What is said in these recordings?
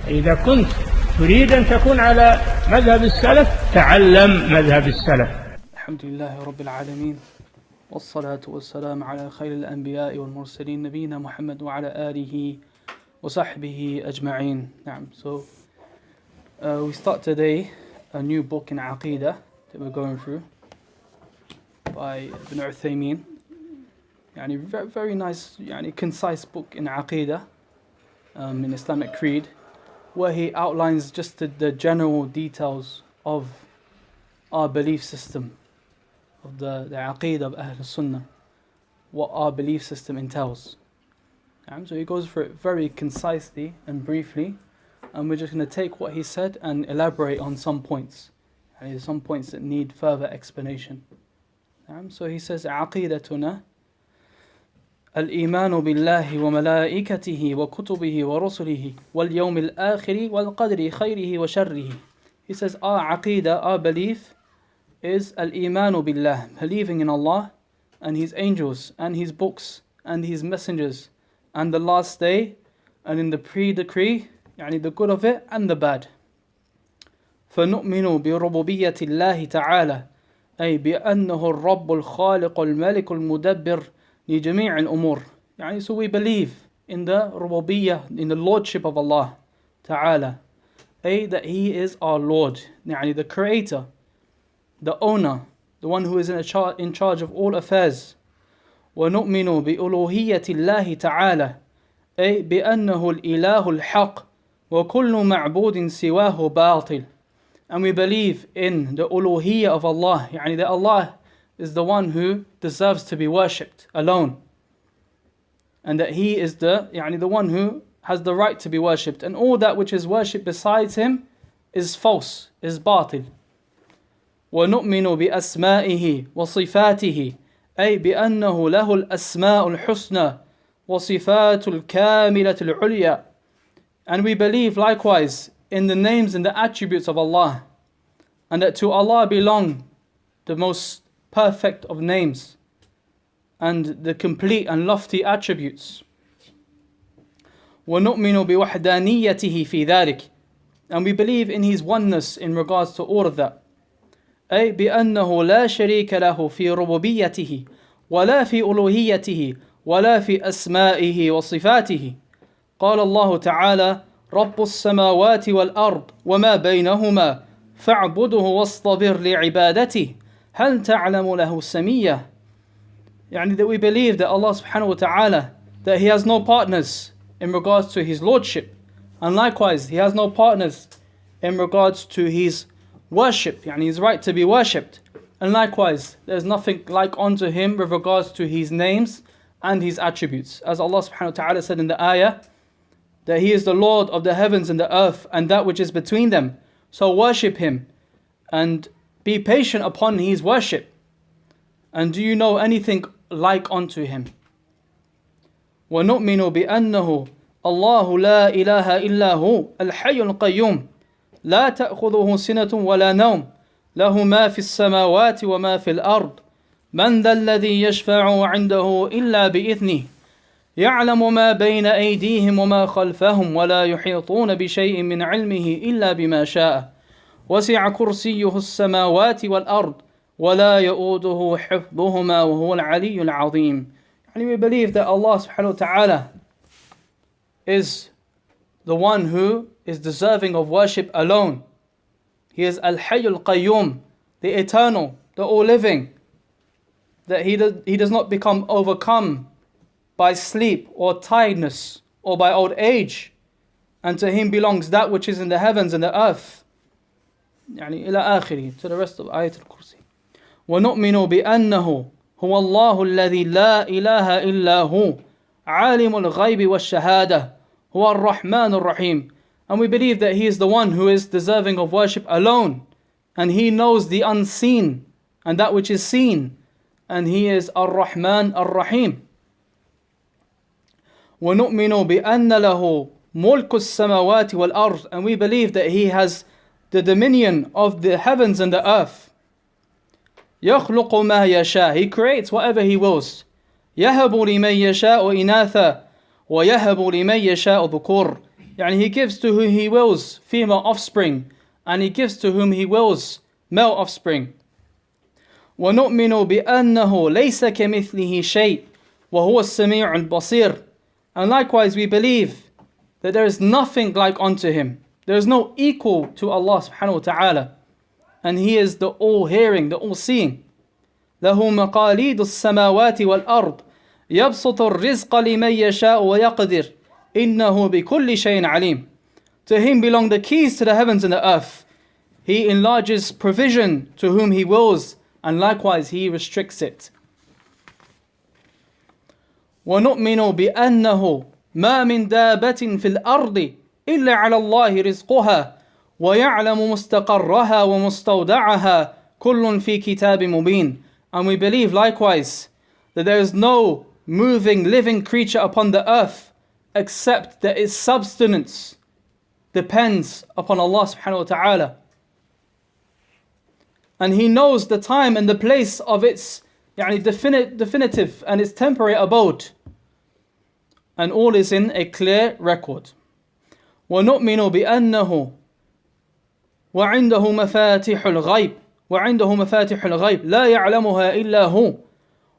إذا كنت تريد أن تكون على مذهب السلف تعلم مذهب السلف. الحمد لله رب العالمين والصلاة والسلام على خير الأنبياء والمرسلين نبينا محمد وعلى آله وصحبه أجمعين. So we start today a new book in Aqīdah that we're going through by Al-Uthaymeen. Very nice, concise book in Aqīdah, in Islamic creed, where he outlines just the general details of our belief system, of the Aqīdah of Al-Sunnah, what our belief system entails. So he goes through it very concisely and briefly, and we're just going to take what he said and elaborate on some points. There's some points that need further explanation. So he says, عقيدتنا الإيمان بالله وملائكته وكتبه ورسله واليوم الآخر والقدر خيره وشره. He says, our aqidah, our belief is al-Imanu billah, believing in Allah and His angels and His books and His messengers and the last day and in the pre-decree, the good of it and the bad. فنؤمن بربوبية الله تعالى أي بأنه الرب الخالق الملك المدبر لجميع الأمور. So we believe in the rububiyyah, in the lordship of Allah Ta'ala, that He is our Lord, the creator, the owner, the one who is in charge of all affairs. ونؤمن بألوهية الله تعالى أي بأنه الإله الحق وكل معبود سواه باطل. And we believe in the uluhiyyah of Allah, that Allah is the one who deserves to be worshipped alone, and that He is the one who has the right to be worshipped, and all that which is worshipped besides Him is false, is batil. وَنُؤْمِنُ بِأَسْمَائِهِ وَصِفَاتِهِ أي بأنه له الأسماء الحسنى وصفات الكاملة العليا. And we believe likewise in the names and the attributes of Allah, and that to Allah belong the most perfect of names and the complete and lofty attributes. وَنُؤْمِنُ بِوَحْدَانِيَّتِهِ فِي ذَلِكَ. And we believe in His oneness in regards to all of that. أي بأنه لا شريك له في ربوبيته ولا في ألوهيته ولا في أسمائه وصفاته. قال الله تعالى رب السماوات والأرض وما بينهما فاعبده واصطبر لعبادته هل تعلم له سمية. That we believe that Allah subhanahu wa ta'ala, that He has no partners in regards to His lordship, and likewise He has no partners in regards to His worship, His right to be worshipped, and likewise there's nothing like unto Him with regards to His names and His attributes, as Allah subhanahu wa ta'ala said in the ayah that He is the Lord of the heavens and the earth and that which is between them, so worship Him and be patient upon His worship. And do you know anything like unto Him? وَنُؤْمِنُ بِأَنَّهُ اللَّهُ لَا إِلَهَ إِلَّا هُ الْحَيُّ الْقَيُّومُ لا تأخذه سنة ولا نوم له ما في السماوات وما في الأرض من ذا الذي يشفع عنده إلا بإذنه يعلم ما بين أيديهم وما خلفهم ولا يحيطون بشيء من علمه إلا بما شاء وسع كرسيه السماوات والأرض ولا يؤوده حفظهما وهو العلي العظيم. We believe that Allah subhanahu wa ta'ala is the one who is deserving of worship alone. He is Al-Hayy Al-Qayyum, the eternal, the all-living, that He does not become overcome by sleep or tiredness or by old age, and to Him belongs that which is in the heavens and the earth. إلى آخره, to the rest of Ayat Al-Kursi. وَنُؤْمِنُ بِأَنَّهُ هُوَ اللَّهُ الَّذِي لَا إِلَهَ إِلَّا هُوَ عَالِمُ الْغَيْبِ وَالشَّهَادَةِ هُوَ الرَّحْمَنُ الرَّحِيمُ. And we believe that He is the one who is deserving of worship alone, and He knows the unseen and that which is seen, and He is Ar-Rahman Ar-Rahim. وَنُؤْمِنُ بِأَنَّ لَهُ مُلْكُ السَّمَوَاتِ وَالْأَرْضِ. And we believe that He has the dominion of the heavens and the earth. يَخْلُقُ مَا يَشَاءُ. He creates whatever He wills. يَهَبُ لِمَنْ يَشَاءُ إِنَاثًا وَيَهَبُ لِمَنْ يَشَاءُ ذُكُورًا. Yani He gives to whom He wills female offspring, and He gives to whom He wills male offspring. وَنُؤْمِنُ بِأَنَّهُ لَيْسَ كَمِثْلِهِ شَيْءٍ وَهُوَ السَّمِيعُ الْبَصِيرُ. And likewise we believe that there is nothing like unto Him. There is no equal to Allah subhanahu wa ta'ala. And He is the all-hearing, the all-seeing. لَهُ مَقَالِيدُ السَّمَاوَاتِ وَالْأَرْضِ يَبْسُطُ الرِّزْقَ لِمَنْ يَشَاءُ وَيَقْدِرُ إِنَّهُ بِكُلِّ شَيْءٍ عَلِيمٌ. To Him belong the keys to the heavens and the earth. He enlarges provision to whom He wills, and likewise He restricts it. وَنُؤْمِنُ بِأَنَّهُ مَا مِنْ دَابَةٍ فِي الْأَرْضِ إِلَّا عَلَى اللَّهِ رِزْقُهَا وَيَعْلَمُ مُسْتَقَرَّهَا وَمُسْتَوْدَعَهَا كُلٌّ فِي كِتَابٍ مُبِينٍ. And we believe likewise that there is no moving, living creature upon the earth except that its subsistence depends upon Allah subhanahu wa ta'ala. And He knows the time and the place of its definitive and its temporary abode. And all is in a clear record. وَنُؤْمِنُ بِأَنَّهُ وَعِنْدَهُ مَفَاتِحُ الْغَيْبِ لَا يَعْلَمُهَا إِلَّا هُ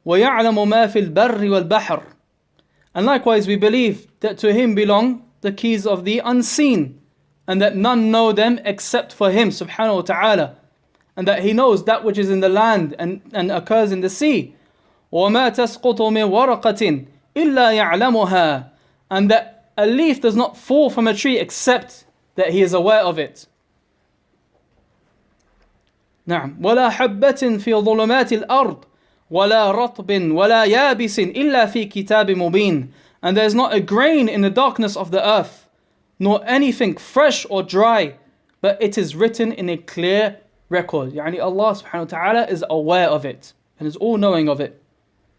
وَيَعْلَمُ مَا فِي الْبَرِّ وَالْبَحْرِ. And likewise we believe that to Him belong the keys of the unseen, and that none know them except for Him subhanahu wa ta'ala, and that He knows that which is in the land and occurs in the sea. وَمَا تَسْقُطُ مِنْ وَرَقَةٍ إِلَّا يَعْلَمُهَا. And that a leaf does not fall from a tree except that He is aware of it. نعم. وَلَا حَبَّةٍ فِي ظُلُمَاتِ الْأَرْضِ وَلَا رَطْبٍ وَلَا يَابِسٍ إِلَّا فِي كِتَابٍ مُبِينٍ. And there is not a grain in the darkness of the earth, nor anything fresh or dry, but it is written in a clear record. Yani Allah subhanahu wa ta'ala is aware of it and is all knowing of it,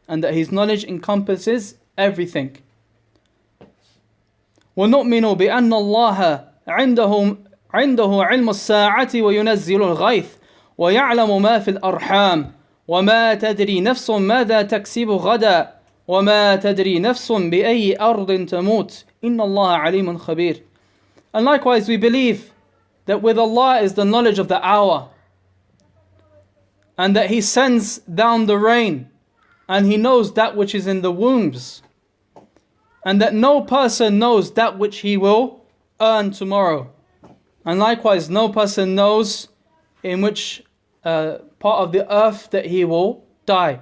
and that His knowledge encompasses everything. وَنُؤْمِنُ بِأَنَّ اللَّهَ عِنْدَهُ عِلْمُ السَّاعَةِ وَيُنَزِّلُ الْغَيْثَ وَيَعْلَمُ مَا فِي الْأَرْحَامِ وَمَا تَدْرِي نَفْسٌ مَاذَا تَكْسِبُ غَدًا وَمَا تَدْرِي نَفْسٌ بِأَيِّ أَرْضٍ تَمُوتُ إِنَّ اللَّهَ عَلِيمٌ خَبِيرٌ. And likewise we believe that with Allah is the knowledge of the hour, and that He sends down the rain, and He knows that which is in the wombs, and that no person knows that which he will earn tomorrow. And likewise no person knows in which part of the earth that he will die.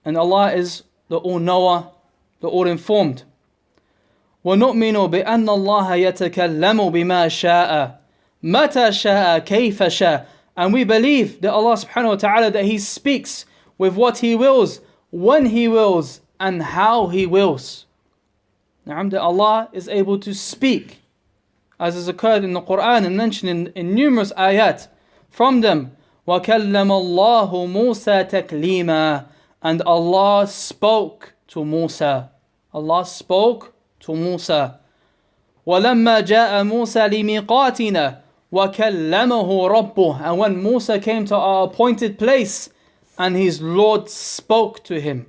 And Allah is the all-knower, the all-informed. وَنُؤْمِنُ بِأَنَّ اللَّهَ يَتَكَلَّمُ بِمَا شَاءَ مَتَى شَاءَ كَيْفَ شَاءَ. And we believe that Allah subhanahu wa ta'ala, that He speaks with what He wills, when He wills, and how He wills. That Allah is able to speak, as is occurred in the Quran and mentioned in numerous ayat. From them, وَكَلَّمَ اللَّهُ مُوسَى تَكْلِيمًا. And Allah spoke to Musa. Allah spoke to Musa. وَلَمَّا جَاءَ مُوسَى لِمِيقَاتِنَا وَكَلَّمَهُ رَبُّهُ. And when Musa came to our appointed place, and his Lord spoke to him.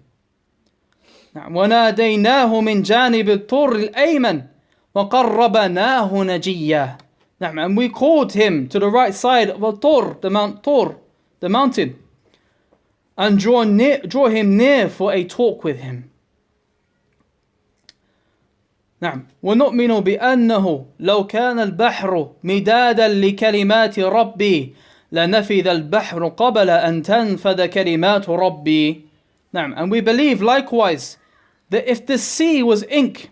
وَنَادَيْنَاهُ مِنْ جَانِبِ الطُّورِ الْأَيْمَنِ وَقَرَّبَنَاهُ نَجِيًّا. And we called him to the right side of Tur, the Mount Tur, the mountain, and draw him near for a talk with him. وَنُؤْمِنُ بِأَنَّهُ لَوْ كَانَ الْبَحْرُ مِدَادًا لِكَلِمَاتِ رَبِّي لَنَفِذَ الْبَحْرُ قَبْلَ أَن تَنْفَذَ كَلِمَاتُ رَبِّي. And we believe likewise that if the sea was ink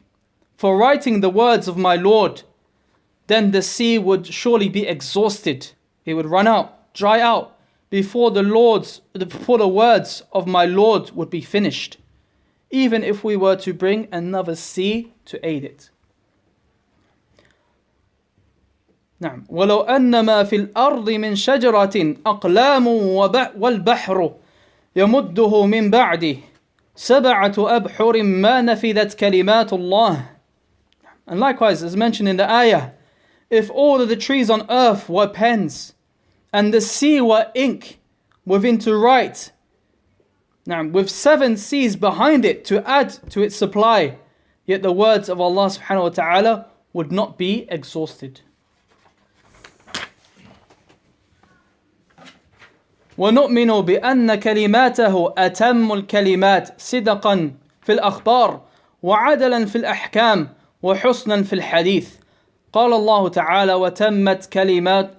for writing the words of my Lord, then the sea would surely be exhausted. It would run out, dry out, before the words of my Lord would be finished, even if we were to bring another sea to aid it. وَلَوْ أَنَّمَا فِي الْأَرْضِ مِنْ شَجَرَةٍ أَقْلَامٌ وَالْبَحْرُ يَمُدُّهُ مِنْ بَعْدِهِ سَبْعَةُ أَبْحُرٍ مَا نَفِذَتْ كَلِمَاتُ اللَّهِ. And likewise, as mentioned in the ayah, if all of the trees on earth were pens, and the sea were ink within to write, with 7 seas behind it to add to its supply, yet the words of Allah subhanahu wa ta'ala would not be exhausted. ونؤمن بأن كلماته أتم الكلمات صدقا في الأخبار وعدلا في الأحكام وحسنا في الحديث. قال الله تعالى وتمت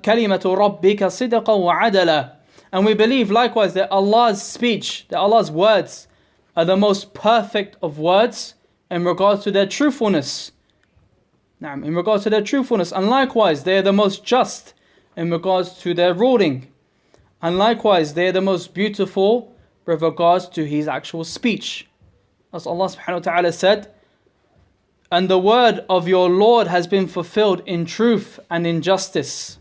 كلمة ربك صدقا وعدلا. And we believe likewise that Allah's speech, that Allah's words are the most perfect of words in regards to their truthfulness. In regards to their truthfulness. And likewise they are the most just in regards to their ruling. And likewise they are the most beautiful with regards to his actual speech. As Allah subhanahu wa ta'ala said, and the word of your Lord has been fulfilled in truth and in justice.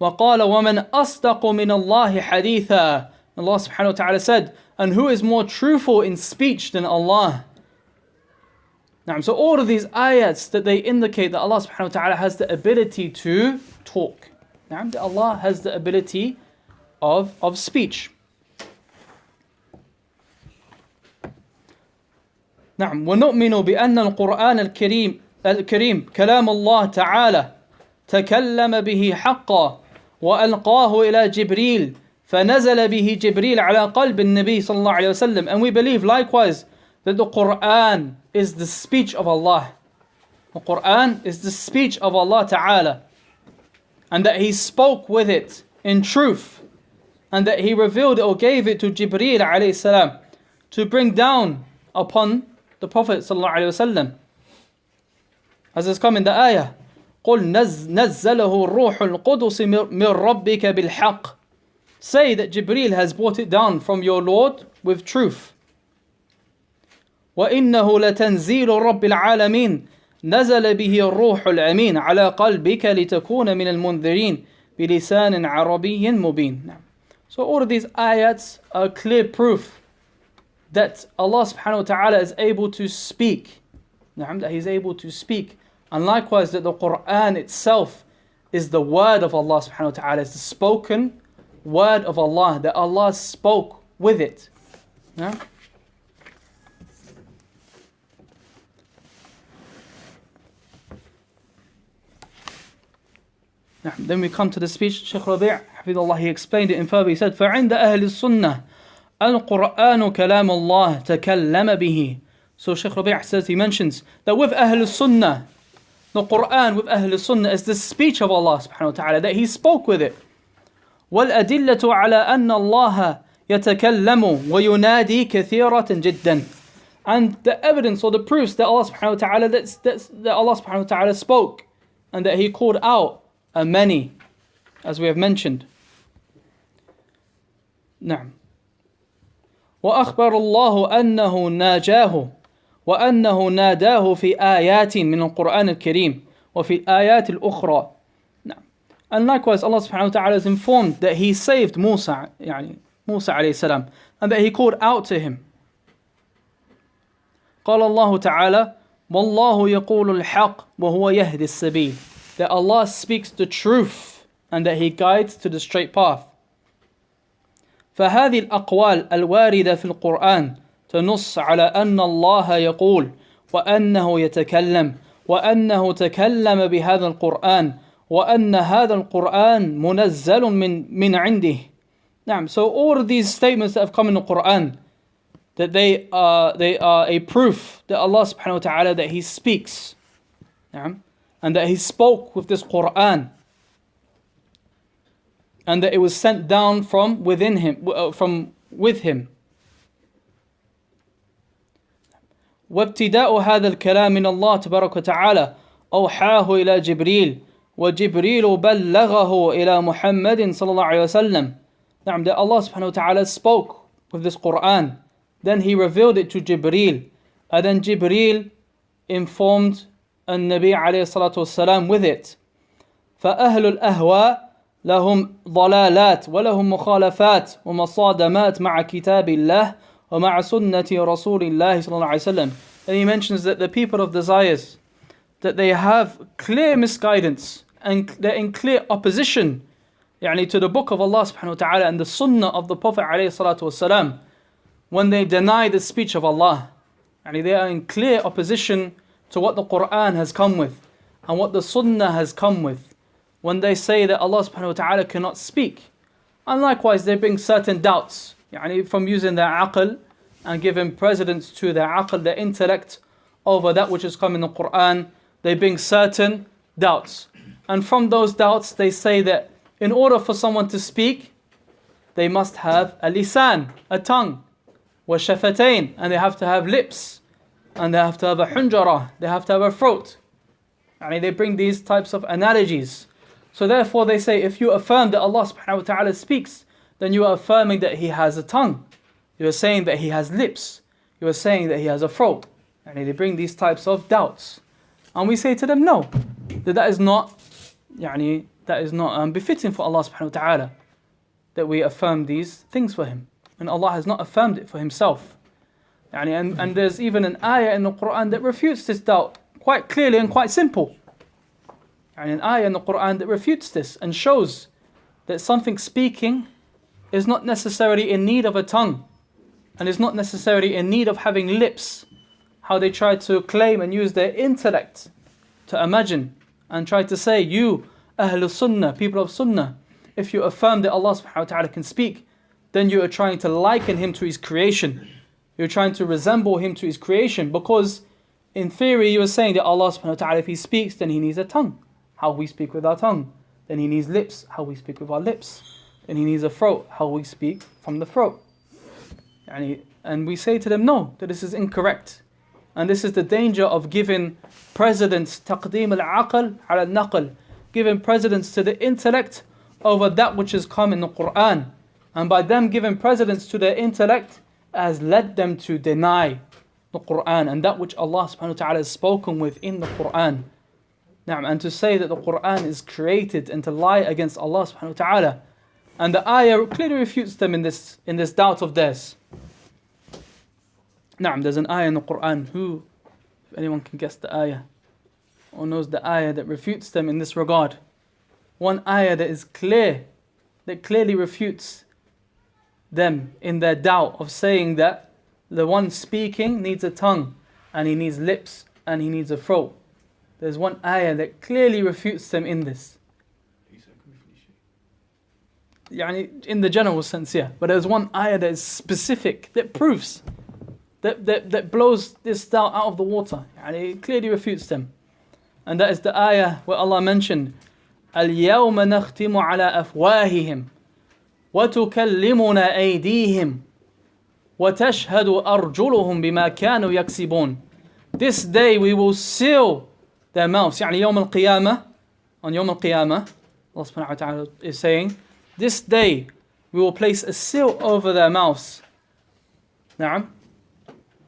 وَقَالَ وَمَنْ أَصْدَقُ مِنَ اللَّهِ حَدِيثًا. Allah subhanahu wa ta'ala said, and who is more truthful in speech than Allah? So all of these ayats that they indicate that Allah subhanahu wa ta'ala has the ability to talk. That Allah has the ability of speech. ونؤمن بأن القرآن الكريم كلام الله تعالى تكلم به حقا وألقاه إلى جبريل فنزل به جبريل على قلب النبي صلى الله عليه وسلم. And we believe likewise that the Quran is the speech of Allah. The Quran is the speech of Allah Ta'ala, and that He spoke with it in truth, and that He revealed it or gave it to Jibreel alayhi salam to bring down upon the Prophet sallallahu alayhi wasallam. As has come in the ayah, قُلْ نَزَّلَهُ الرُّوحُ الْقُدُسِ مِنْ رَبِّكَ بِالْحَقِّ. Say that Jibreel has brought it down from your Lord with truth. وَإِنَّهُ لَتَنزِيلُ رَبِّ الْعَالَمِينَ نزل به الروح الأمين على قلبك لتكون من المنذرين بلسان عربي مبين. So all of these ayats are clear proof that Allah subhanahu wa ta'ala is able to speak. That He is able to speak. And likewise that the Quran itself is the word of Allah subhanahu wa ta'ala. It's the spoken word of Allah, that Allah spoke with it. Then we come to the speech. Shaykh Rabi' Hafidhullah, he explained it in further. He said, فَعِنْدَ أَهْلِ السُّنَّةِ الْقُرْآنُ كَلَامُ اللَّهِ تَكَلَّمَ بِهِ. So Shaykh Rabi' says, he mentions that with Ahl Sunnah, the Quran with Ahl Sunnah is the speech of Allah subhanahu wa ta'ala, that He spoke with it. وَالْأَدِلَّةُ عَلَىٰ أَنَّ اللَّهَ يَتَكَلَّمُ وَيُنَادِي كَثِيرَةً جِدًّا. And the evidence or the proofs that Allah subhanahu wa ta'ala that Allah subhanahu wa ta'ala spoke and that He called out are many, as we have mentioned. نعم. وأخبر الله أنه ناجاه وأنه ناداه في آيات من القرآن الكريم وفي الآيات الأخرى. And likewise Allah subhanahu wa ta'ala is informed that He saved Musa, Musa alayhi salam, and that He called out to him. قال الله تعالى والله يقول الحق وهو يهدي السبيل. That Allah speaks the truth and that He guides to the straight path. فهذه الأقوال الواردة في القرآن تنص على أن الله يقول وأنه يتكلم وأنه تكلم بهذا القرآن وأن هذا القرآن منزل من عنده. So all of these statements that have come in the Quran, that they are a proof that Allah subhanahu wa ta'ala, that He speaks, and that He spoke with this Quran, and that it was sent down from within Him, from with Him. وابتداء هذا الكلام من الله تبارك وتعالى أوحاه إلى جبريل وجبريل بلغه إلى محمد صلى الله عليه وسلم. That Allah subhanahu wa ta'ala spoke with this Quran, then He revealed it to Jibreel, and then Jibreel informed النبي عليه الصلاة والسلام with it. فأهل الأهواء لهم ضلالات ولهم مخالفات ومصادمات مع كتاب الله ومع سنة رسول الله صلى الله عليه وسلم. And he mentions that the people of desires, that they have clear misguidance and they're in clear opposition to the book of Allah subhanahu wa ta'ala and the sunnah of the Prophet alayhi salatu wasalam when they deny the speech of Allah. They are in clear opposition to what the Quran has come with. and what the Sunnah has come with when they say that Allah subhanahu wa ta'ala cannot speak. And likewise they bring certain doubts, from using their aql and giving precedence to their aql, their intellect, over that which has come in the Quran. They bring certain doubts. And from those doubts they say that in order for someone to speak, they must have a lisan, a tongue, wa shafatain, and they have to have lips, and they have to have a hunjarah, they have to have a throat. They bring these types of analogies. So therefore they say, if you affirm that Allah subhanahu wa ta'ala speaks, then you are affirming that He has a tongue. You are saying that He has lips. You are saying that He has a throat. They bring these types of doubts. And we say to them, no, that is not befitting for Allah subhanahu wa ta'ala, that we affirm these things for Him. And Allah has not affirmed it for Himself. And there's even an ayah in the Quran that refutes this doubt quite clearly and quite simple. An ayah in the Quran that refutes this and shows that something speaking is not necessarily in need of a tongue, and is not necessarily in need of having lips. How they try to claim and use their intellect to imagine and try to say, you Ahlul Sunnah, people of Sunnah, if you affirm that Allah subhanahu wa ta'ala can speak, then you are trying to liken Him to His creation. You're trying to resemble Him to His creation, because in theory you are saying that Allah subhanahu wa ta'ala, if He speaks, then He needs a tongue, how we speak with our tongue. Then He needs lips, how we speak with our lips. Then He needs a throat, how we speak from the throat. And we say to them, no, that this is incorrect. And this is the danger of giving precedence, taqdeem al-aql ala al-naql, giving precedence to the intellect over that which has come in the Quran. And by them giving precedence to their intellect has led them to deny the Quran and that which Allah subhanahu wa ta'ala has spoken with in the Quran. And to say that the Quran is created and to lie against Allah subhanahu wa ta'ala. And the ayah clearly refutes them in this doubt of theirs. There's an ayah in the Quran. If anyone can guess the ayah or knows the ayah that refutes them in this regard. One ayah that is clear, that clearly refutes them in their doubt of saying that the one speaking needs a tongue, and he needs lips, and he needs a throat. There's one ayah that clearly refutes them in this. In the general sense, yeah. But there's one ayah that is specific, that proves, that blows this doubt out of the water. It clearly refutes them. And that is the ayah where Allah mentioned, اليوم نختم على أفواههم وتكلمنا أيديهم وتشهد أرجلهم بما كانوا يكسبون. This day we will seal their mouths. يوم القيامة, on يوم القيامة, Allah subhanahu wa ta'ala is saying, this day we will place a seal over their mouths. نعم.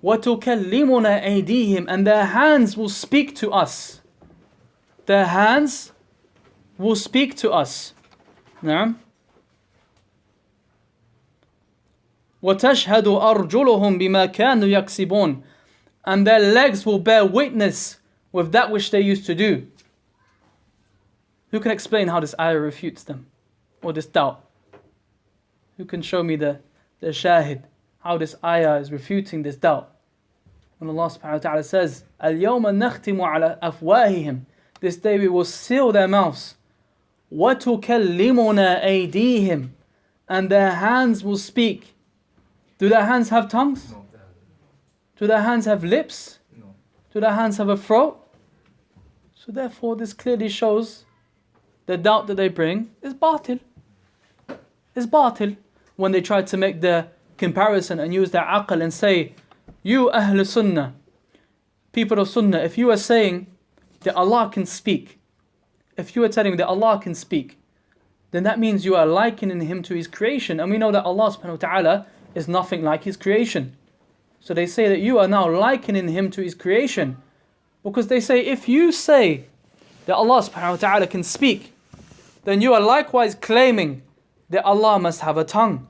وتكلمنا أيديهم, and their hands will speak to us. Their hands will speak to us. نعم. وتشهد أرجلهم بما كانوا يكسبون, and their legs will bear witness with that which they used to do. Who can explain how this ayah refutes them, or this doubt? Who can show me the shahid, how this ayah is refuting this doubt? When Allah subhanahu wa ta'ala says, اليوم نختم على أفواههم, this day we will seal their mouths. وتكلمنا أيديهم, and their hands will speak. Do their hands have tongues? No. Do their hands have lips? No. Do their hands have a throat? So therefore this clearly shows the doubt that they bring is batil. Is batil. When they try to make the comparison and use their aql and say, you Ahl Sunnah, people of Sunnah, if you are saying that Allah can speak, if you are telling me that Allah can speak, then that means you are likening Him to His creation. And we know that Allah subhanahu wa ta'ala is nothing like His creation. So they say that you are now likening Him to His creation. Because they say, if you say that Allah subhanahu wa ta'ala can speak, then you are likewise claiming that Allah must have a tongue,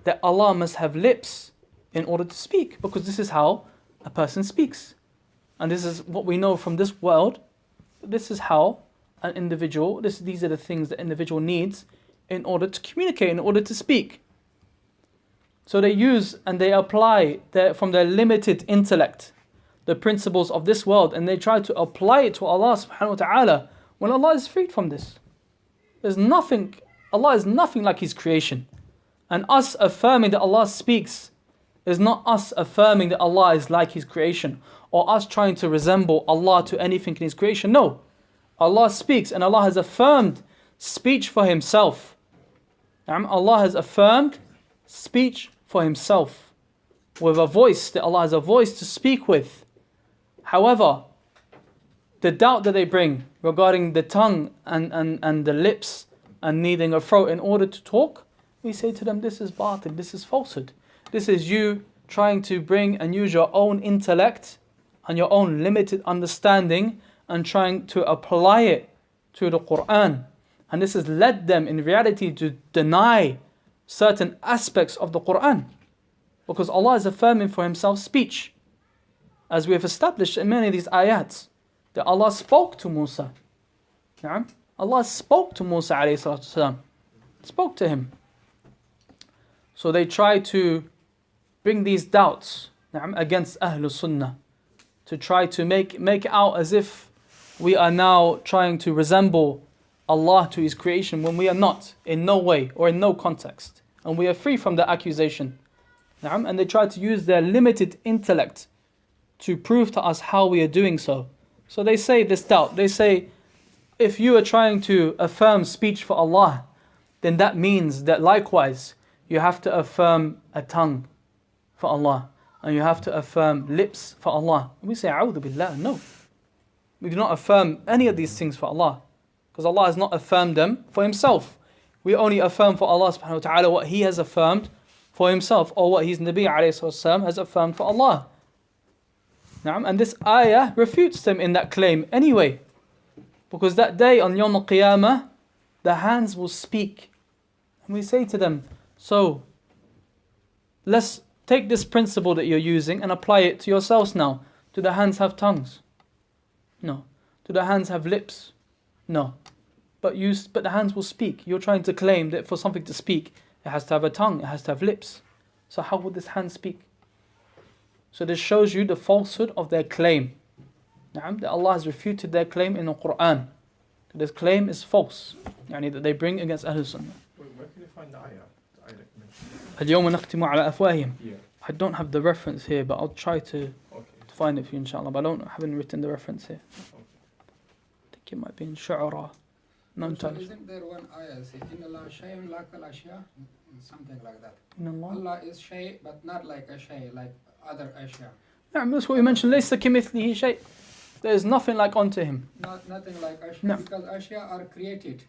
that Allah must have lips in order to speak, because this is how a person speaks. And this is what we know from this world. This is how an individual, these are the things that individual needs in order to communicate, in order to speak. So they use and they apply from their limited intellect the principles of this world and they try to apply it to Allah subhanahu wa ta'ala when Allah is freed from this. There's nothing, Allah is nothing like His creation. And us affirming that Allah speaks is not us affirming that Allah is like His creation or us trying to resemble Allah to anything in His creation. No. Allah speaks and Allah has affirmed speech for Himself. Allah has affirmed speech for Himself with a voice, that Allah has a voice to speak with. However, the doubt that they bring regarding the tongue and the lips and needing a throat in order to talk, we say to them, this is batil, this is falsehood. This is you trying to bring and use your own intellect and your own limited understanding and trying to apply it to the Quran. And this has led them in reality to deny certain aspects of the Quran. Because Allah is affirming for Himself speech. As we have established in many of these ayats, that Allah spoke to Musa. Allah spoke to Musa alayhi salatu wasalam. Spoke to him. So they try to bring these doubts against Ahlul Sunnah, to try to make it out as if we are now trying to resemble Allah to His creation when we are not, in no way or in no context. And we are free from the accusation. And they try to use their limited intellect to prove to us how we are doing so. So they say this doubt. They say, if you are trying to affirm speech for Allah, then that means that likewise you have to affirm a tongue for Allah, and you have to affirm lips for Allah. And we say, A'udhu Billah, no. We do not affirm any of these things for Allah, because Allah has not affirmed them for Himself. We only affirm for Allah subhanahu wa ta'ala what He has affirmed for Himself, or what His Nabi alayhi salam has affirmed for Allah. And this ayah refutes them in that claim anyway. Because that day on Yawm al-Qiyamah, the hands will speak. And we say to them, so let's take this principle that you're using and apply it to yourselves now. Do the hands have tongues? No. Do the hands have lips? No. But the hands will speak. You're trying to claim that for something to speak, it has to have a tongue, it has to have lips. So how would this hand speak? So this shows you the falsehood of their claim. That Allah has refuted their claim in the Quran. This claim is false, that they bring against Ahlul Sunnah. Where can you find the ayah? اليوم نختم على أفواههم. Yeah. I don't have the reference here, but I'll try to find it for you, inshallah. But I haven't written the reference here. I think it might be in Shu'ara. No, isn't there one ayah say, Inna Allah shay'un laka al-ashya? Something like that. Allah is shay, but not like a shay, like other ashya. That's what we mentioned. ليس كمثله شيء. There is nothing like unto Him. Nothing like ashya, because ashya are created.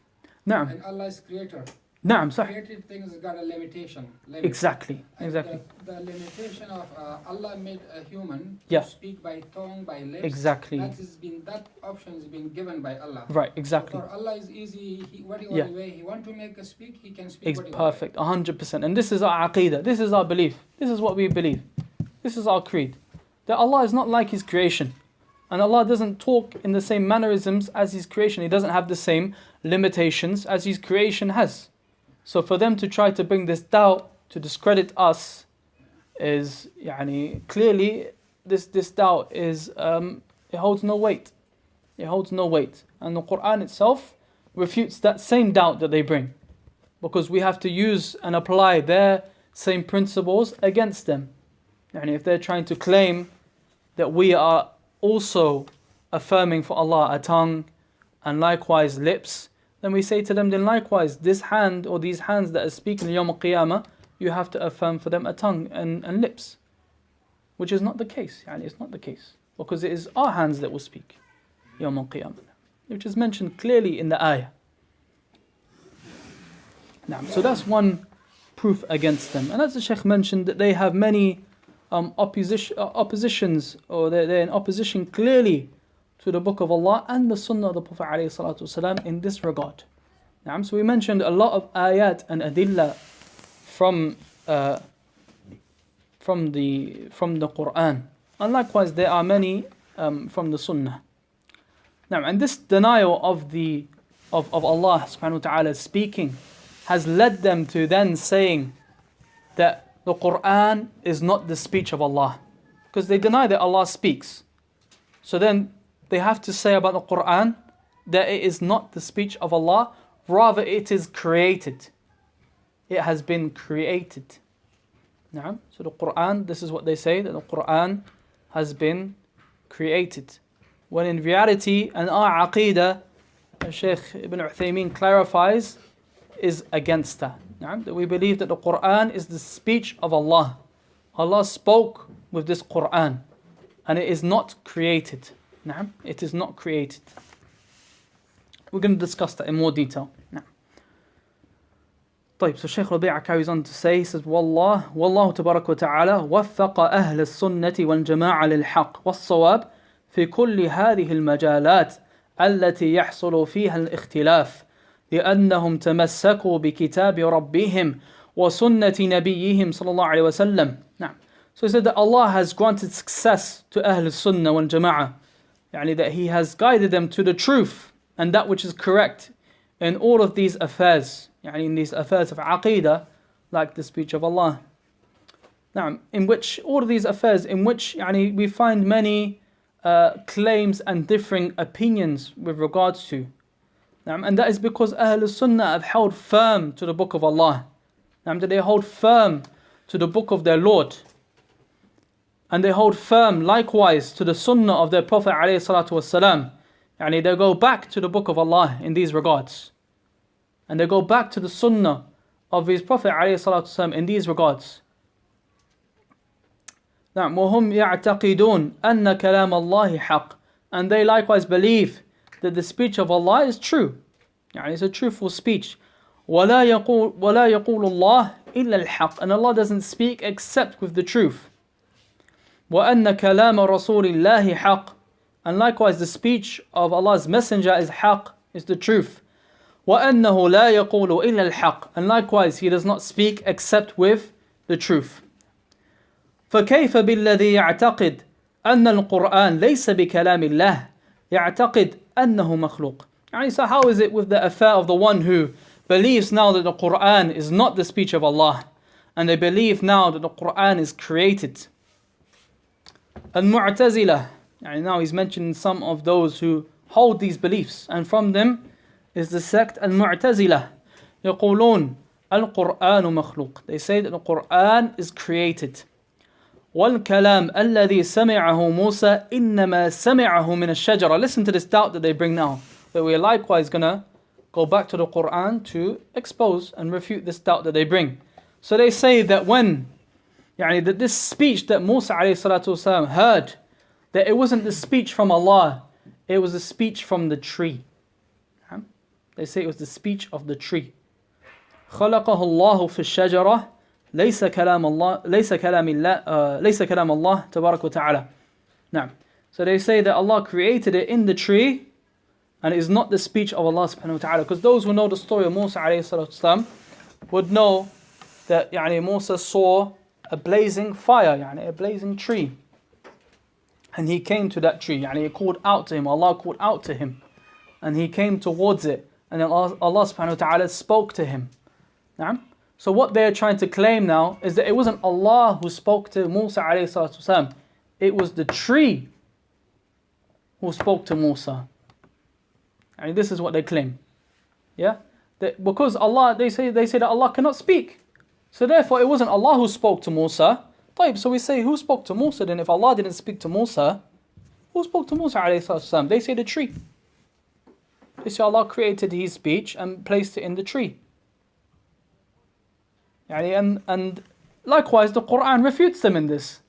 نعم. And Allah is creator. نعم صح. Created things got a limitation. Exactly. The limitation of Allah made a human to speak by tongue, by lips. Exactly. That option has been given by Allah. Right, exactly. So for Allah is easy. Whatever way He want to make us speak, He can speak. It's perfect, 100%. And this is our Aqīdah. This is our belief. This is what we believe. This is our creed. That Allah is not like His creation. And Allah doesn't talk in the same mannerisms as His creation. He doesn't have the same limitations as His creation has. So for them to try to bring this doubt to discredit us is, clearly this doubt is, it holds no weight. It holds no weight. And the Quran itself refutes that same doubt that they bring. Because we have to use and apply their same principles against them. If they're trying to claim that we are also affirming for Allah a tongue and likewise lips, then we say to them, then likewise, this hand or these hands that are speaking in Yawm al-Qiyamah, you have to affirm for them a tongue and lips. Which is not the case. It's not the case. Because it is our hands that will speak Yawm al-Qiyamah. Which is mentioned clearly in the ayah. So that's one proof against them. And as the Shaykh mentioned, that they have many oppositions, or they're in opposition clearly to the Book of Allah and the Sunnah of the Prophet ﷺ in this regard. So we mentioned a lot of ayat and adillah from the Quran, and likewise there are many from the Sunnah. And this denial of Allah subhanahu wa ta'ala speaking has led them to then saying that the Quran is not the speech of Allah, because they deny that Allah speaks. So then they have to say about the Quran that it is not the speech of Allah, rather it is created. It has been created. So the Quran, this is what they say, that the Quran has been created. When in reality, and our Aqīdah, Shaykh Ibn Uthaymeen clarifies, is against that. That we believe that the Quran is the speech of Allah. Allah spoke with this Quran, and it is not created. It is not created. We're going to discuss that in more detail. طيب, so Shaykh Rabi'a carries on to say, he says, والله تبارك وتعالى وفق أهل السنة والجماعة للحق والصواب في كل هذه المجالات التي يحصل فيها الاختلاف لأنهم تمسكوا بكتاب ربهم وسنة نبيهم صلى الله عليه وسلم. So he said that Allah has granted success to Ahl Sunnah wal Jama'ah, يعني that He has guided them to the truth and that which is correct in all of these affairs, يعني in these affairs of Aqīdah, like the speech of Allah. In which all of these affairs, in which يعني we find many claims and differing opinions with regards to. And that is because Ahl Sunnah have held firm to the book of Allah. That they hold firm to the book of their Lord. And they hold firm likewise to the Sunnah of their Prophet ﷺ. Yani they go back to the book of Allah in these regards. And they go back to the Sunnah of his Prophet ﷺ in these regards. وهم يعتقدون أن كلام الله حق. And they likewise believe that the speech of Allah is true. يعني it's a truthful speech. ولا يقول الله إلا الحق. And Allah doesn't speak except with the truth. وأن كلام رسول الله حق. And likewise the speech of Allah's messenger is حق, is the truth. وأنه لا يقول إلا الحق. And likewise he does not speak except with the truth. فكيف بالذي يعتقد أن القرآن ليس بكلام الله يعتقد أنه مخلوق. So how is it with the affair of the one who believes now that the Quran is not the speech of Allah, and they believe now that the Quran is created? Al-Mu'tazilah, now he's mentioning some of those who hold these beliefs, and from them is the sect Al-Mu'tazilah. يقولون القرآن مخلوق. They say that the Quran is created. وَالْكَلَامْ الَّذِي سَمِعَهُ مُوسَى إِنَّمَا سَمِعَهُ مِنَ الشَّجَرَةِ. Listen to this doubt that they bring now. That we are likewise going to go back to the Quran to expose and refute this doubt that they bring. So they say that that this speech that Musa ﷺ heard, that it wasn't the speech from Allah, it was the speech from the tree. They say it was the speech of the tree. خَلَقَهُ اللَّهُ فِي الشَّجَرَةِ ليس كلام الله تبارك وتعالى. So they say that Allah created it in the tree, and it is not the speech of Allah subhanahu wa ta'ala. Because those who know the story of Musa alayhi would know that Musa saw a blazing fire, a blazing tree. And he came to that tree, he called out to him, Allah called out to him. And he came towards it, and then Allah subhanahu wa ta'ala spoke to him. So what they're trying to claim now is that it wasn't Allah who spoke to Musa alayhi. It was the tree who spoke to Musa. And this is what they claim. Because Allah, they say that Allah cannot speak. So therefore it wasn't Allah who spoke to Musa. So we say, who spoke to Musa then? If Allah didn't speak to Musa, who spoke to Musa alayhi? They say the tree. They say Allah created his speech and placed it in the tree. And likewise the Quran refutes them in this.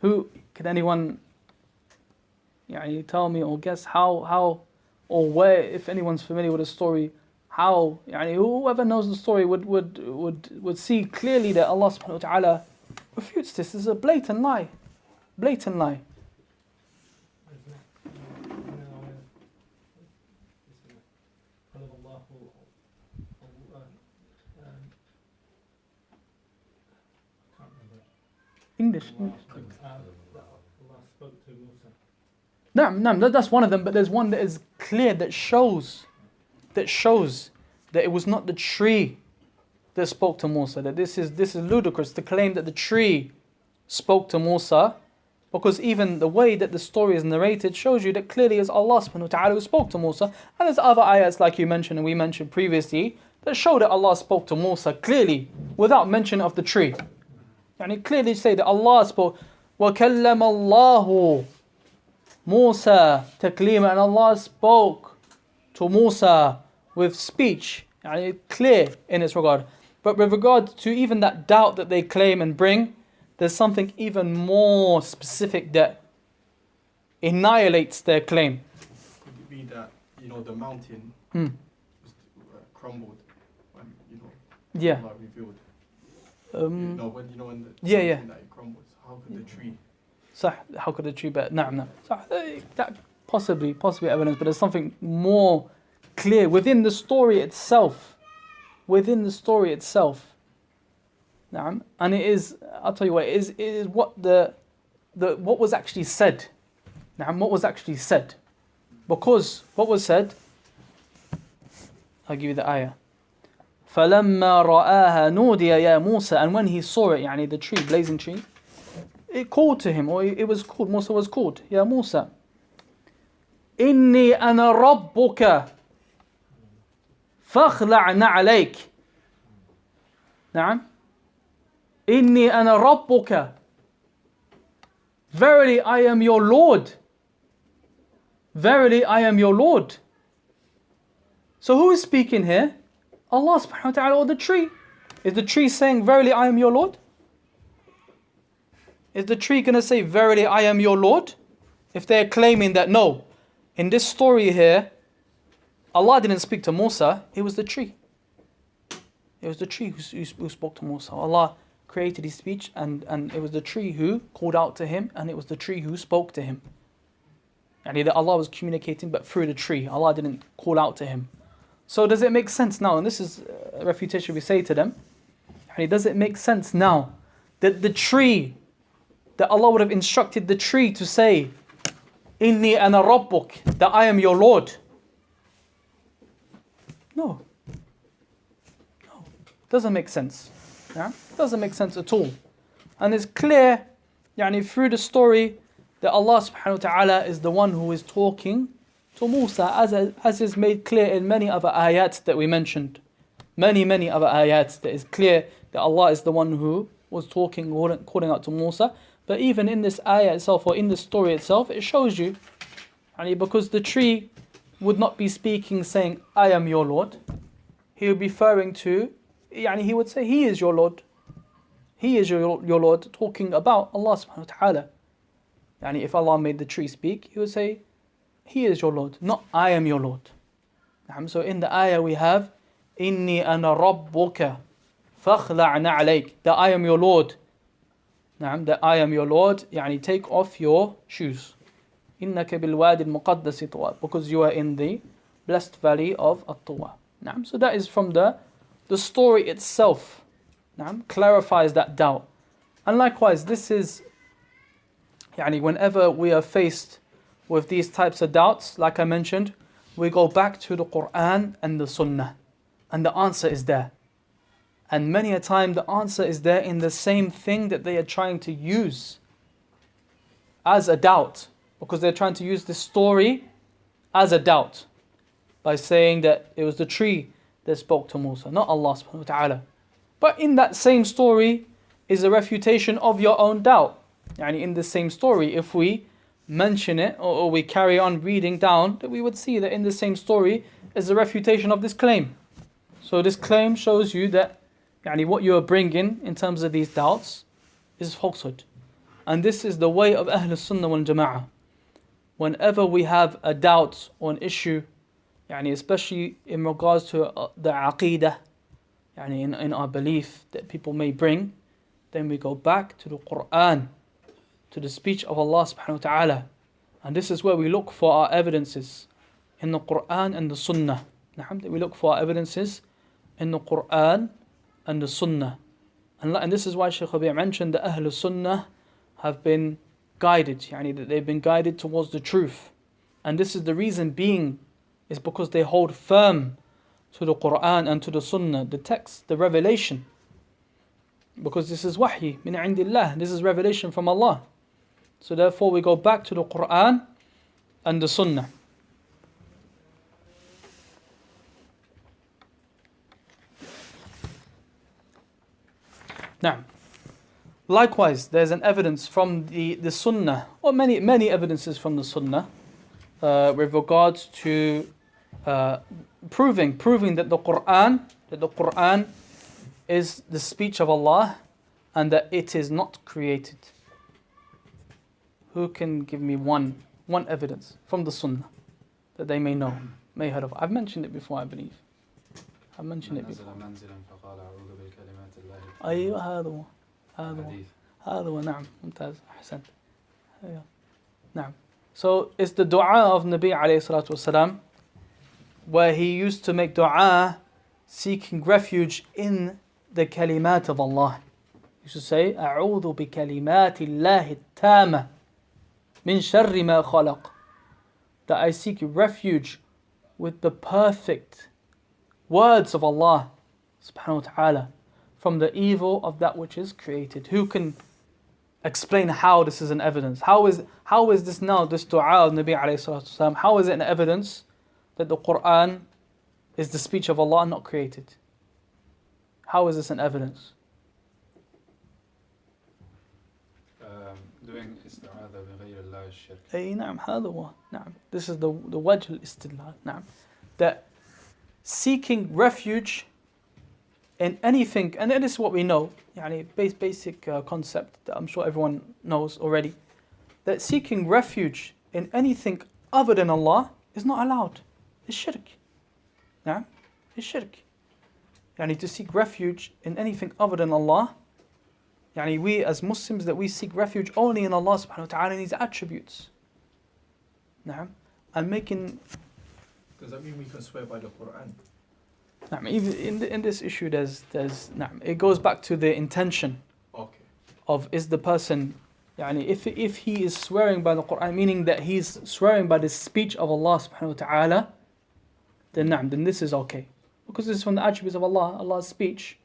Can anyone tell me or guess how or where, if anyone's familiar with the story, how whoever knows the story would see clearly that Allah subhanahu wa ta'ala refutes this. This is a blatant lie. Blatant lie. English. No, that's one of them, but there's one that is clear that shows that it was not the tree that spoke to Musa. That this is ludicrous to claim that the tree spoke to Musa Because even the way that the story is narrated shows you that clearly is Allah subhanahu wa ta'ala who spoke to Musa. And there's other ayats like you mentioned and we mentioned previously that show that Allah spoke to Musa clearly without mention of the tree. And it clearly say that Allah spoke, وَكَلَّمَ اللَّهُ Musa taklima, and Allah spoke to Musa with speech. And clear in its regard. But with regard to even that doubt that they claim and bring, there's something even more specific that annihilates their claim. Could it be that, the mountain was, crumbled when, Yeah. Allah revealed? When the yeah. that it crumbles, how could the tree? صح, how could the tree bear? نعم. صح, that possibly evidence, but there's something more clear within the story itself. نعم. And it is, I'll tell you what, it is what what was actually said. نعم, what was actually said. Because what was said, I'll give you the ayah. فَلَمَّا رَآهَا نُودِيَ يَا مُوسَى, and when he saw it, the tree, blazing tree, it called to him, or it was called, Musa was called, Ya Musa, إِنِّي أَنَا رَبُّكَ فَاخْلَعْ نَعْلَيْكَ. نعم. إِنِّي أَنَا رَبُّكَ, verily I am your Lord. Verily I am your Lord. So who is speaking here? Allah subhanahu wa ta'ala or the tree? Is the tree saying, verily I am your Lord? Is the tree going to say, verily I am your Lord? If they're claiming that, no, in this story here, Allah didn't speak to Musa, it was the tree. It was the tree who spoke to Musa. Allah created his speech and it was the tree who called out to him and it was the tree who spoke to him. And that Allah was communicating but through the tree. Allah didn't call out to him. So does it make sense now? And this is a refutation we say to them. Does it make sense now that the tree, that Allah would have instructed the tree to say, Inni ana rabbuk, that I am your Lord? No. Doesn't make sense. Yeah? Doesn't make sense at all. And it's clear through the story that Allah subhanahu wa ta'ala is the one who is talking to Musa, as is made clear in many other ayats that we mentioned. Many other ayats that is clear that Allah is the one who was talking, calling out to Musa. But even in this ayah itself, or in the story itself, it shows you, because the tree would not be speaking saying, I am your Lord. He would be referring to, he would say, He is your Lord. He is your Lord, talking about Allah subhanahu wa ta'ala. If Allah made the tree speak, He would say, He is your Lord, not I am your Lord. So in the ayah we have, Inni ana rabbuka fakhla' na'alayk, that I am your Lord. That I am your Lord, take off your shoes. Innaka bil wadi al-muqaddasi tuwa, because you are in the blessed valley of At-Tuwa. So that is from the story itself. Clarifies that doubt. And likewise, this is, whenever we are faced with these types of doubts, like I mentioned, we go back to the Quran and the Sunnah, and the answer is there. And many a time the answer is there in the same thing that they are trying to use as a doubt, because they're trying to use this story as a doubt by saying that it was the tree that spoke to Musa, not Allah subhanahu wa ta'ala. But in that same story is a refutation of your own doubt. In the same story, if we mention it or we carry on reading down, that we would see that in the same story is a refutation of this claim. So this claim shows you that what you are bringing in terms of these doubts is falsehood. And this is the way of Ahl-Sunnah wal Jama'ah. Whenever we have a doubt or an issue, especially in regards to the Aqīdah, in our belief that people may bring, then we go back to the Quran, to the speech of Allah subhanahu wa ta'ala. And this is where we look for our evidences, in the Quran and the Sunnah. We look for our evidences in the Quran and the Sunnah. And this is why Shaykh mentioned that Ahlul Sunnah have been guided, that they've been guided towards the truth. And this is the reason being, is because they hold firm to the Quran and to the Sunnah, the text, the revelation. Because this is wahy min indillah, this is revelation from Allah. So therefore we go back to the Quran and the Sunnah. Now, likewise, there's an evidence from the Sunnah, or many evidences from the Sunnah, with regards to proving that the Quran is the speech of Allah and that it is not created. Who can give me one evidence from the Sunnah that they may know, may heard of? I've mentioned it before, I believe. I've mentioned it before. أيوة هذا هو نعم ممتاز أحسنت. نعم. So it's the dua of Nabi alayhi salatu wasalam, where he used to make dua seeking refuge in the kalimat of Allah. He used to say أعوذ بكلمات الله التامة من شر ما خلق, that I seek refuge with the perfect words of Allah subhanahu wa ta'ala from the evil of that which is created. Who can explain how this is an evidence? How is this now, this dua of Nabi alayhi salatu wasalam, how is it an evidence that the Quran is the speech of Allah and not created? How is this an evidence? Doing isti'adha بغير الله الشرك. أي نعم هذا هو. نعم. This is the وجه الاستدلال. نعم. That seeking refuge in anything, and that is what we know, يعني basic concept that I'm sure everyone knows already, that seeking refuge in anything other than Allah is not allowed. It's shirk. نعم. It's shirk. يعني to seek refuge in anything other than Allah, يعني we as Muslims, that we seek refuge only in Allah subhanahu wa ta'ala and His attributes. نعم. And making... Does that mean we can swear by the Quran? Even in this issue, there's it goes back to the intention of, is the person, if he is swearing by the Quran, meaning that he's swearing by the speech of Allah subhanahu wa ta'ala, then this is okay, because this is from the attributes of Allah, Allah's speech.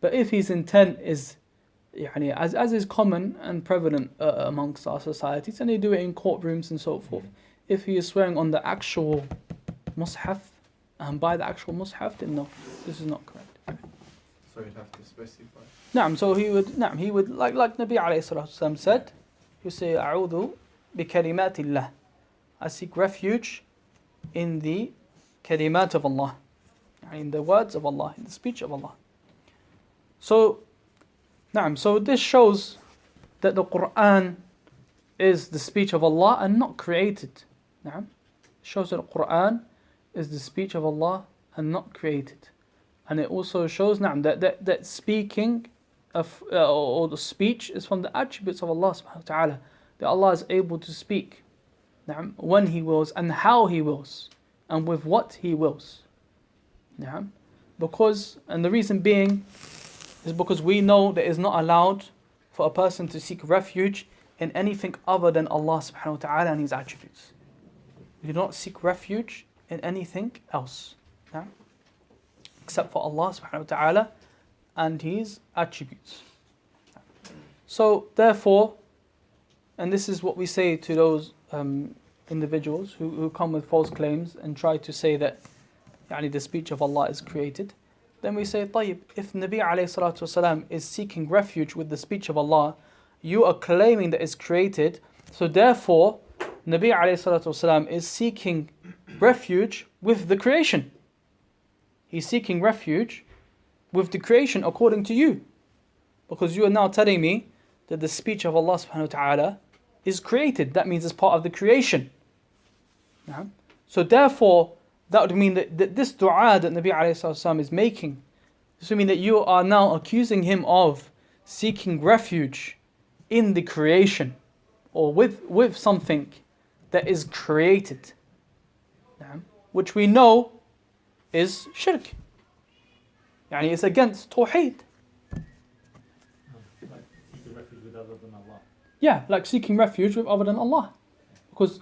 But if his intent is, as is common and prevalent amongst our societies, and they do it in courtrooms and so forth, if he is swearing on the actual mushaf, and by the actual mushaf, then no, this is not correct. So you'd have to specify. So he would like Nabi alayhi salatu wasalam said, he would say, أعوذ بكلمات الله, I seek refuge in the kalimat of Allah, in the words of Allah, in the speech of Allah. So this shows that the Quran is the speech of Allah and not created. It shows that the Quran is the speech of Allah and not created. And it also shows that speaking of or the speech is from the attributes of Allah subhanahu wa ta'ala, that Allah is able to speak when He wills and how He wills and with what He wills. Because, and the reason being is because we know that it is not allowed for a person to seek refuge in anything other than Allah subhanahu wa ta'ala and His attributes. You do not seek refuge in anything else, except for Allah subhanahu wa ta'ala and His attributes. So therefore, and this is what we say to those individuals who come with false claims and try to say that the speech of Allah is created, then we say, طيب, if Nabi alayhi salatu wasalam is seeking refuge with the speech of Allah, you are claiming that it's created, so therefore Nabi alayhi salatu wasalam is seeking refuge with the creation. He's seeking refuge with the creation according to you, because you are now telling me that the speech of Allah subhanahu wa ta'ala is created. That means it's part of the creation. So therefore, that would mean that this dua that Nabi alayhi salatu wasalam is making, this would mean that you are now accusing him of seeking refuge in the creation, or with something that is created, which we know is shirk. It's against tawheed. Like seeking refuge with other than Allah. Yeah, like seeking refuge with other than Allah. Because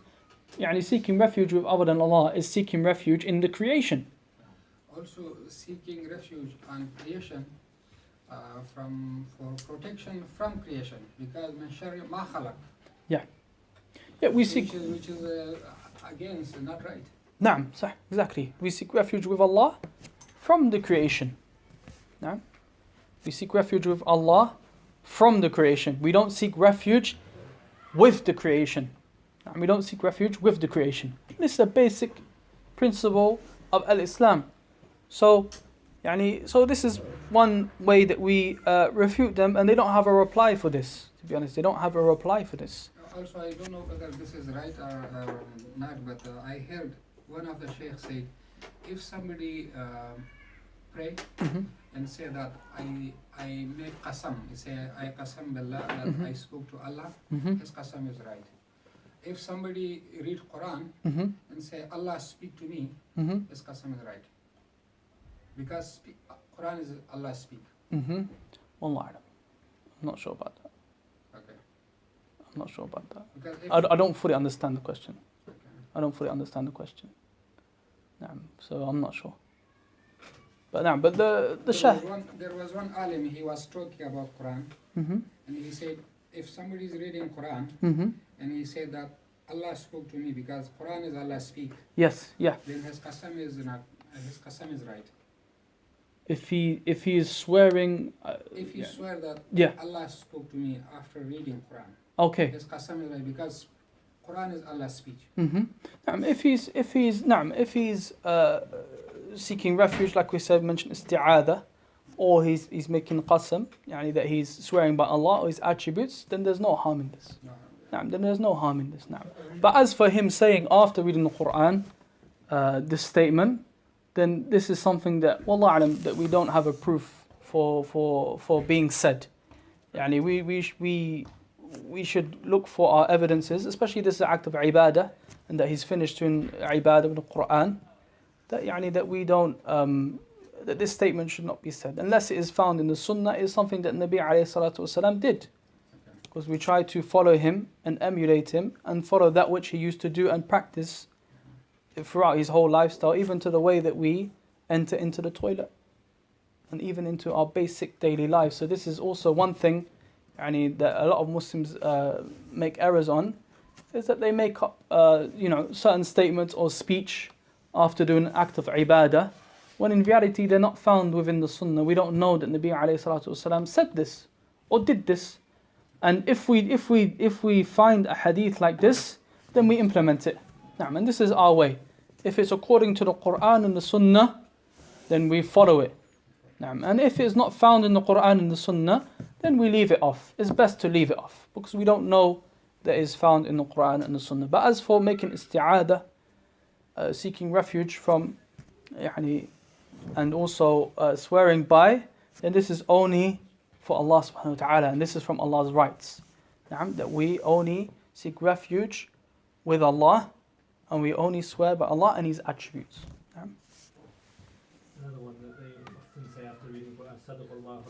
seeking refuge with other than Allah is seeking refuge in the creation. Also seeking refuge on creation for protection from creation, because min sharri ma khalaq, Yeah. Yeah, we seek... Which is against, not right. Naam, صح, exactly. We seek refuge with Allah from the creation. Naam. We seek refuge with Allah from the creation. We don't seek refuge with the creation. We don't seek refuge with the creation. This is a basic principle of Al-Islam. So this is one way that we refute them, and they don't have a reply for this. To be honest, they don't have a reply for this. Also, I don't know whether this is right or not, but I heard one of the Shaykh say, if somebody pray and say that I make qasam, he say I qasam billah, that I spoke to Allah, his qasam is right. If somebody read Quran and say Allah speak to me, his qasam is right. Because Quran is Allah speak. Wallah, I'm not sure about that. Okay. I'm not sure about that. Because I don't fully understand the question. okay. I don't fully understand the question. So I'm not sure. But the Shaykh. There was one alim, he was talking about Quran, and he said, if somebody is reading Quran, and he said that Allah spoke to me because Quran is Allah speak, Yes, yeah. then his qasam is not, his qasam is right. If he is swearing, If you swear that yeah. Allah spoke to me after reading Quran, Okay. his qasam is right because Quran is Allah's speech. If he's seeking refuge, like we said, mentioned isti'adah, or he's making qasam, that he's swearing by Allah or his attributes, then there's no harm in this. Then there's no harm in this. But as for him saying after reading the Quran this statement, then this is something that, wallah alam, that we don't have a proof for being said. We should look for our evidences, especially this is an act of ibadah, and that he's finished doing ibadah with the Quran, that we don't, that this statement should not be said unless it is found in the Sunnah. Is something that Nabi alayhi salatu wasalam did, because we try to follow him and emulate him and follow that which he used to do and practice throughout his whole lifestyle, even to the way that we enter into the toilet and even into our basic daily life. So this is also one thing that a lot of Muslims make errors on, is that they make up certain statements or speech after doing an act of ibadah, when in reality they're not found within the Sunnah. We don't know that Nabi alayhi salatu wasalam said this or did this. And if we find a hadith like this, then we implement it. And this is our way. If it's according to the Quran and the Sunnah, then we follow it. And if it's not found in the Quran and the Sunnah, then we leave it off. It's best to leave it off, because we don't know that is found in the Quran and the Sunnah. But as for making isti'adah, seeking refuge from, and also swearing by, then this is only for Allah subhanahu wa ta'ala, and this is from Allah's rights. That we only seek refuge with Allah, and we only swear by Allah and His attributes. Another one that they often say after reading Quran,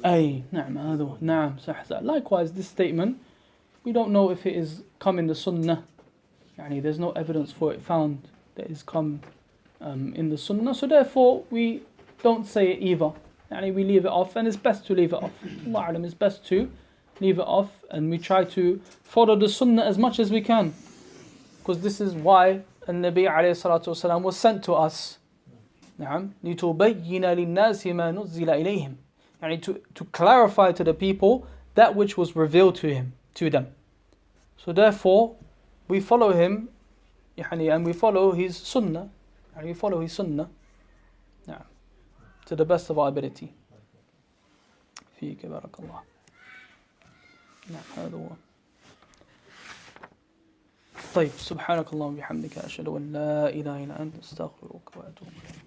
Ay, na'am, صح. Likewise, this statement, we don't know if it is come in the Sunnah. There's no evidence for it found that is come in the Sunnah, so therefore we don't say it either. We leave it off, and it's best to leave it off. Allah alam, it's best to leave it off, and we try to follow the Sunnah as much as we can, because this is why Nabi alayhi salatu wasalam was sent to us. لِتُبَيِّنَ لِلنَّاسِ مَا نُزِّلَ إِلَيْهِمْ, to clarify to the people that which was revealed to them. So therefore, we follow him, and we follow his Sunnah, to the best of our ability. فيك بارك الله. هذا هو. طيب سبحانك اللهم وبحمدك أشهد أن لا إله إلا أنت أستغفرك وأتوب إليك.